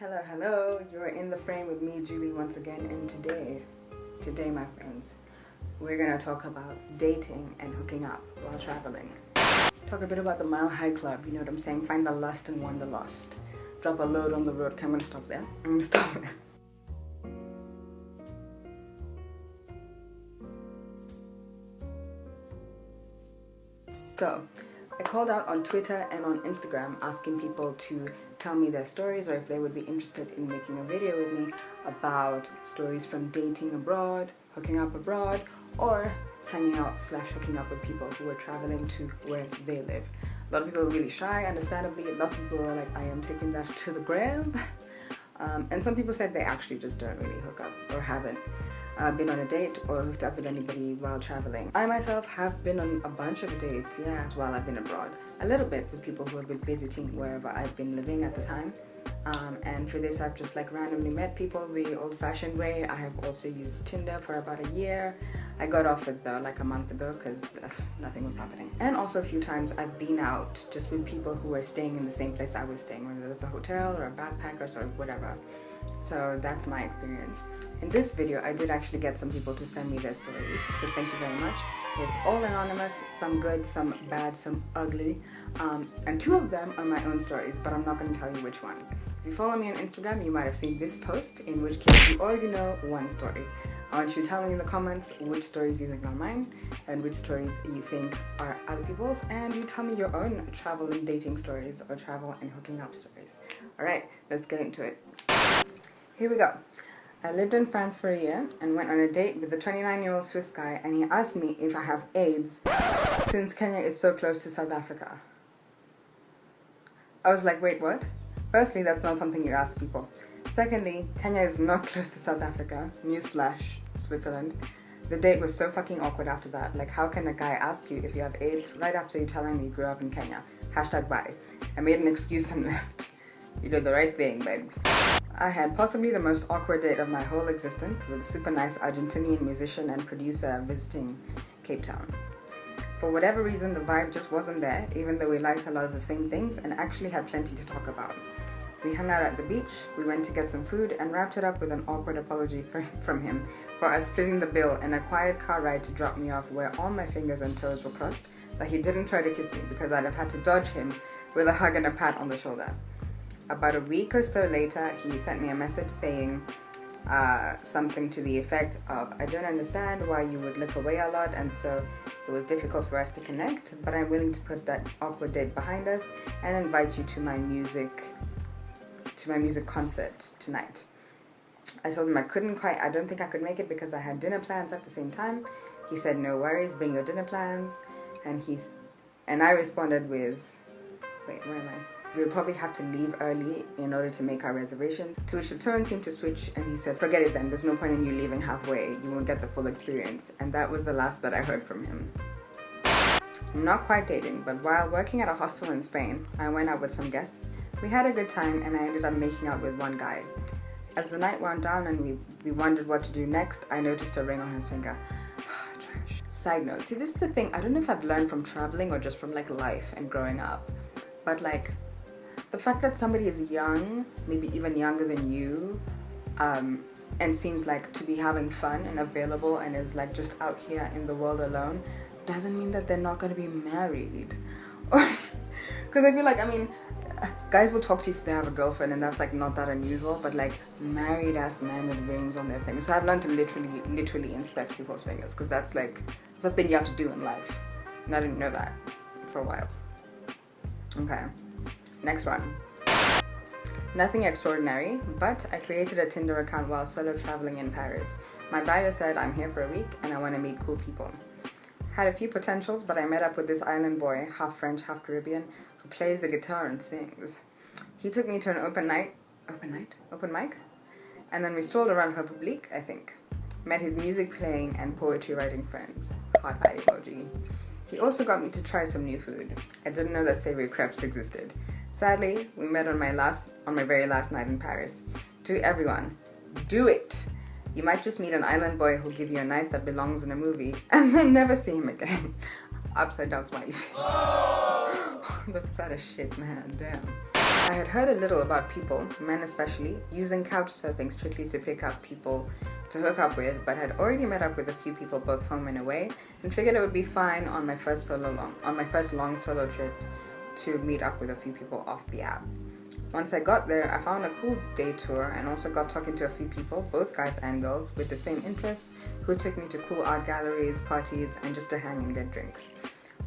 Hello, hello. You're in the frame with me, Julie, once again, and today, my friends, we're gonna talk about dating and hooking up while traveling. Talk a bit about the Mile High Club, you know what I'm saying? Find the lust and wander lost. Drop a load on the road. Okay, I'm gonna stop there. I'm gonna stop there. So, I called out on Twitter and on Instagram asking people to tell me their stories or if they would be interested in making a video with me about stories from dating abroad, hooking up abroad, or hanging out / hooking up with people who are traveling to where they live. A lot of people are really shy, understandably. Lots of people are like, I am taking that to the grave. And some people said they actually just don't really hook up or haven't been on a date or hooked up with anybody while traveling. I myself have been on a bunch of dates, yeah, while I've been abroad. A little bit with people who have been visiting wherever I've been living at the time. And for this I've just like randomly met people the old-fashioned way. I have also used Tinder for about a year. I got off it though like a month ago because nothing was happening. And also a few times I've been out just with people who are staying in the same place I was staying, whether it's a hotel or a backpackers or whatever. So that's my experience. In this video I did actually get some people to send me their stories, so thank you very much. It's all anonymous, some good, some bad, some ugly, and two of them are my own stories, but I'm not going to tell you which ones. If you follow me on Instagram, you might have seen this post, in which case you already know one story. I want you to tell me in the comments which stories you think are mine and which stories you think are other people's, and you tell me your own travel and dating stories or travel and hooking up stories. Alright, let's get into it. Here we go. I lived in France for a year and went on a date with a 29-year-old Swiss guy, and he asked me if I have AIDS since Kenya is so close to South Africa. I was like, wait, what? Firstly, that's not something you ask people. Secondly, Kenya is not close to South Africa. Newsflash, Switzerland. The date was so fucking awkward after that. Like, how can a guy ask you if you have AIDS right after you tell him you grew up in Kenya? #bye. I made an excuse and left. You did the right thing, babe. I had possibly the most awkward date of my whole existence with a super nice Argentinian musician and producer visiting Cape Town. For whatever reason, the vibe just wasn't there, even though we liked a lot of the same things and actually had plenty to talk about. We hung out at the beach, we went to get some food, and wrapped it up with an awkward apology from him for us splitting the bill and a quiet car ride to drop me off where all my fingers and toes were crossed, that he didn't try to kiss me because I'd have had to dodge him with a hug and a pat on the shoulder. About a week or so later, he sent me a message saying something to the effect of, I don't understand why you would look away a lot, and so it was difficult for us to connect, but I'm willing to put that awkward date behind us and invite you to my music concert tonight. I told him I don't think I could make it because I had dinner plans at the same time. He said, no worries, bring your dinner plans. And I responded with, wait, where am I? We would probably have to leave early in order to make our reservation, to which the tone seemed to switch and he said, forget it then, there's no point in you leaving halfway, you won't get the full experience. And that was the last that I heard from him. I'm not quite dating, but while working at a hostel in Spain, I went out with some guests. We had a good time and I ended up making out with one guy. As the night wound down and we wondered what to do next, I noticed a ring on his finger. Trash. Side note, see, this is the thing, I don't know if I've learned from traveling or just from like life and growing up, but like the fact that somebody is young, maybe even younger than you, and seems like to be having fun and available and is like just out here in the world alone, doesn't mean that they're not going to be married. Because I feel like, I mean, guys will talk to you if they have a girlfriend and that's like not that unusual, but like married ass men with rings on their fingers. So I've learned to literally inspect people's fingers, because that's like, it's a thing you have to do in life. And I didn't know that for a while. Okay. Next one. Nothing extraordinary, but I created a Tinder account while solo traveling in Paris. My bio said I'm here for a week and I want to meet cool people. Had a few potentials, but I met up with this island boy, half French, half Caribbean, who plays the guitar and sings. He took me to an open mic, and then we strolled around République, I think. Met his music playing and poetry writing friends. Hot eye emoji. He also got me to try some new food. I didn't know that savory crepes existed. Sadly, we met on my very last night in Paris. To everyone, do it! You might just meet an island boy who'll give you a night that belongs in a movie and then never see him again. Upside down smiley face. That's sad as shit, man, damn. I had heard a little about people, men especially, using couch surfing strictly to pick up people to hook up with, but had already met up with a few people both home and away, and figured it would be fine on my first long solo trip to meet up with a few people off the app. Once I got there, I found a cool day tour and also got talking to a few people, both guys and girls, with the same interests, who took me to cool art galleries, parties, and just to hang and get drinks.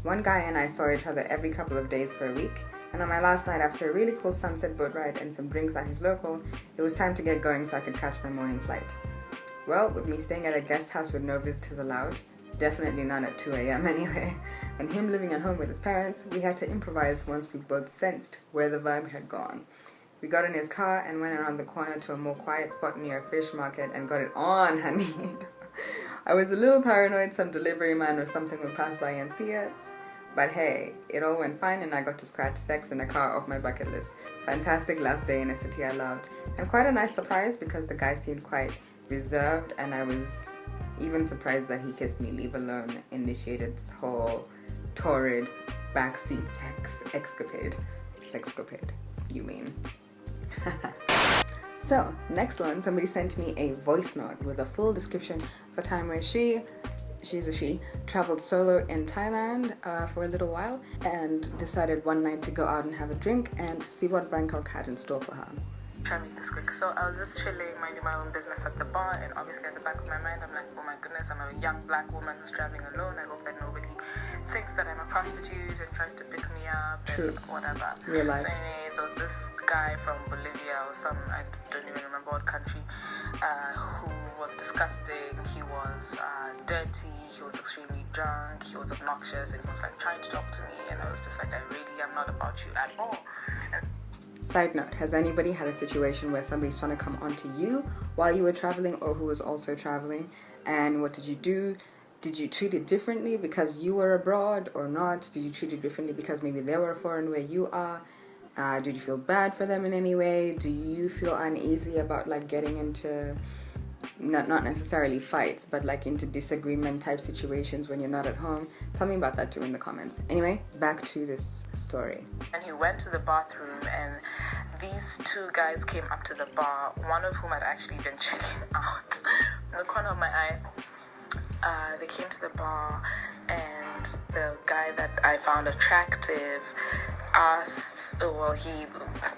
One guy and I saw each other every couple of days for a week, and on my last night after a really cool sunset boat ride and some drinks at his local, it was time to get going so I could catch my morning flight. Well, with me staying at a guest house with no visitors allowed, definitely none at 2 a.m. anyway, and him living at home with his parents, we had to improvise once we both sensed where the vibe had gone. We got in his car and went around the corner to a more quiet spot near a fish market and got it on, honey. I was a little paranoid some delivery man or something would pass by and see us, but hey, it all went fine and I got to scratch sex in a car off my bucket list. Fantastic last day in a city I loved, and quite a nice surprise because the guy seemed quite reserved, and I was even surprised that he kissed me, leave alone initiated this whole torrid backseat sexcapade, you mean. So, next one, somebody sent me a voice note with a full description of a time where she's a she, traveled solo in Thailand for a little while and decided one night to go out and have a drink and see what Bangkok had in store for her. Try to make this quick. So I was just chilling, minding my own business at the bar, and obviously at the back of my mind I'm like, oh my goodness, I'm a young black woman who's traveling alone. I hope that nobody thinks that I'm a prostitute and tries to pick me up and whatever. Real life. So anyway, there was this guy from Bolivia or some, I don't even remember what country, who was disgusting. He was dirty, he was extremely drunk, he was obnoxious, and he was like trying to talk to me, and I was just like, I really am not about you at all. Side note, has anybody had a situation where somebody's trying to come onto you while you were traveling or who was also traveling? And what did you do? Did you treat it differently because you were abroad or not? Did you treat it differently because maybe they were foreign where you are? Did you feel bad for them in any way? Do you feel uneasy about like getting into not necessarily fights, but like into disagreement type situations when you're not at home? Tell me about that too in the comments. Anyway, back to this story. And he went to the bathroom, and these two guys came up to the bar, one of whom had actually been checking out in the corner of my eye. They came to the bar, and the guy that I found attractive he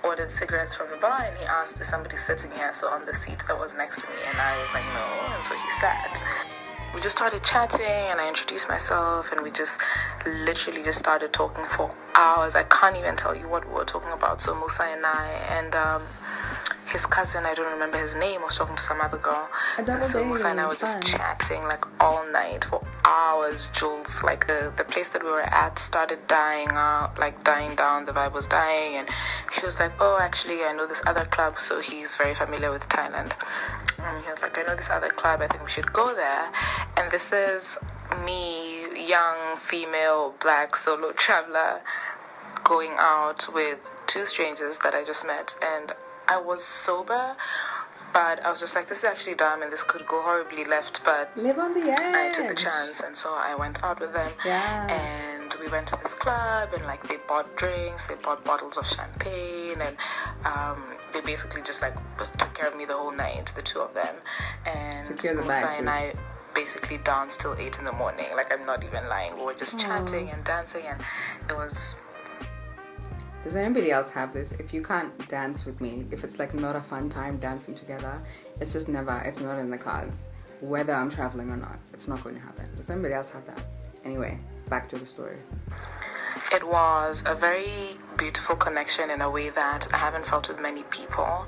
ordered cigarettes from the bar, and he asked, is somebody sitting here? So on the seat that was next to me, and I was like, no, and so he sat. We just started chatting, and I introduced myself, and we just literally just started talking for hours. I can't even tell you what we were talking about. So Musa and I, and his cousin, I don't remember his name, was talking to some other girl. And so Musa and I were just chatting like all night for hours, Jules. Like the place that we were at started dying down, the vibe was dying, and he was like, oh, actually I know this other club. So he's very familiar with Thailand. And he was like, I know this other club, I think we should go there. And this is me, young, female, black, solo traveler, going out with two strangers that I just met, and I was sober, but I was just like, this is actually dumb and this could go horribly left, but live on the edge. I took the chance, and so I went out with them. And we went to this club, and like they bought drinks, they bought bottles of champagne, and they basically just like took care of me the whole night, the two of them. And Musa and I basically danced till 8 in the morning. Like, I'm not even lying. We were just chatting and dancing, and it was... Does anybody else have this? If you can't dance with me, if it's like not a fun time dancing together, it's not in the cards. Whether I'm traveling or not, it's not going to happen. Does anybody else have that? Anyway, back to the story. It was a very beautiful connection in a way that I haven't felt with many people.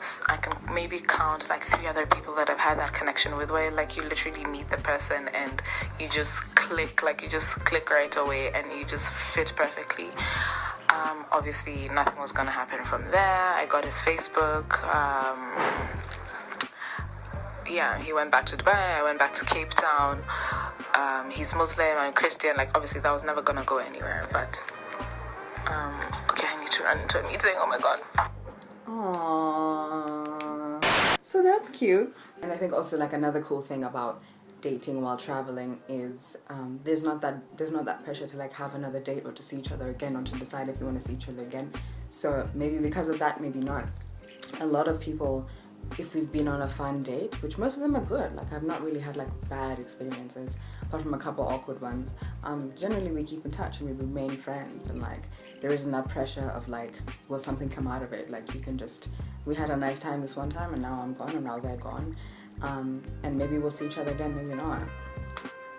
So I can maybe count like 3 other people that I've had that connection with, where like you literally meet the person and you just click right away and you just fit perfectly. Obviously nothing was gonna happen from there. I got his Facebook. He went back to Dubai, I went back to Cape Town. He's Muslim, I'm Christian. Like, obviously that was never gonna go anywhere, but okay, I need to run into a meeting. Oh my god. Aww. So that's cute. And I think also like another cool thing about dating while traveling is there's not that pressure to like have another date or to see each other again or to decide if you want to see each other again. So maybe because of that, maybe not. A lot of people, if we've been on a fun date, which most of them are good, like I've not really had like bad experiences apart from a couple awkward ones, generally we keep in touch and we remain friends, and like there isn't that pressure of like, will something come out of it? Like you can just, we had a nice time this one time and now I'm gone and now they're gone, and maybe we'll see each other again, maybe not.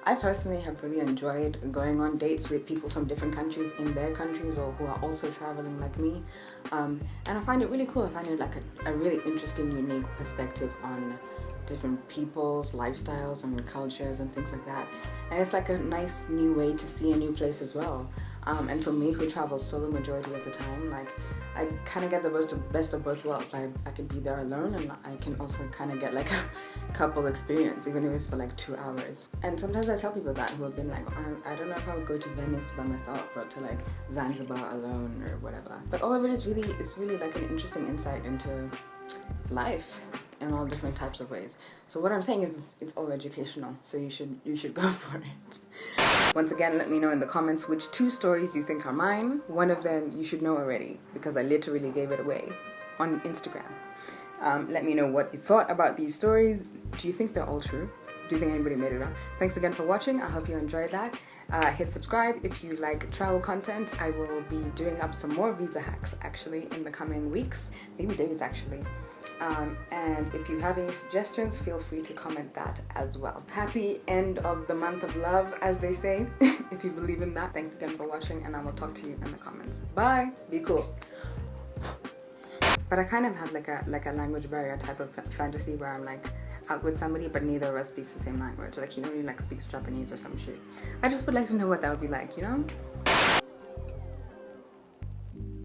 I personally have really enjoyed going on dates with people from different countries in their countries or who are also traveling like me, and I find it really cool. I find it like a really interesting, unique perspective on different people's lifestyles and cultures and things like that, and it's like a nice new way to see a new place as well. And for me, who travels solo majority of the time, like I kind of get the best of both worlds. I can be there alone, and I can also kind of get like a couple experience, even if it's for like 2 hours. And sometimes I tell people that who have been like, I don't know if I would go to Venice by myself or to like Zanzibar alone or whatever. But all of it is really like an interesting insight into life in all different types of ways. So what I'm saying is it's all educational, so you should go for it. Once again, let me know in the comments which 2 stories you think are mine. One of them you should know already because I literally gave it away on Instagram. Let me know what you thought about these stories. Do you think they're all true? Do you think anybody made it up? Thanks again for watching. I hope you enjoyed that. Hit subscribe if you like travel content. I will be doing up some more visa hacks actually in the coming weeks, maybe days actually. And if you have any suggestions, feel free to comment that as well. Happy end of the month of love, as they say, if you believe in that. Thanks again for watching, and I will talk to you in the comments. Bye. Be cool. But I kind of have like a language barrier type of fantasy where I'm like out with somebody, but neither of us speaks the same language. Like he only like speaks Japanese or some shit. I just would like to know what that would be like, you know?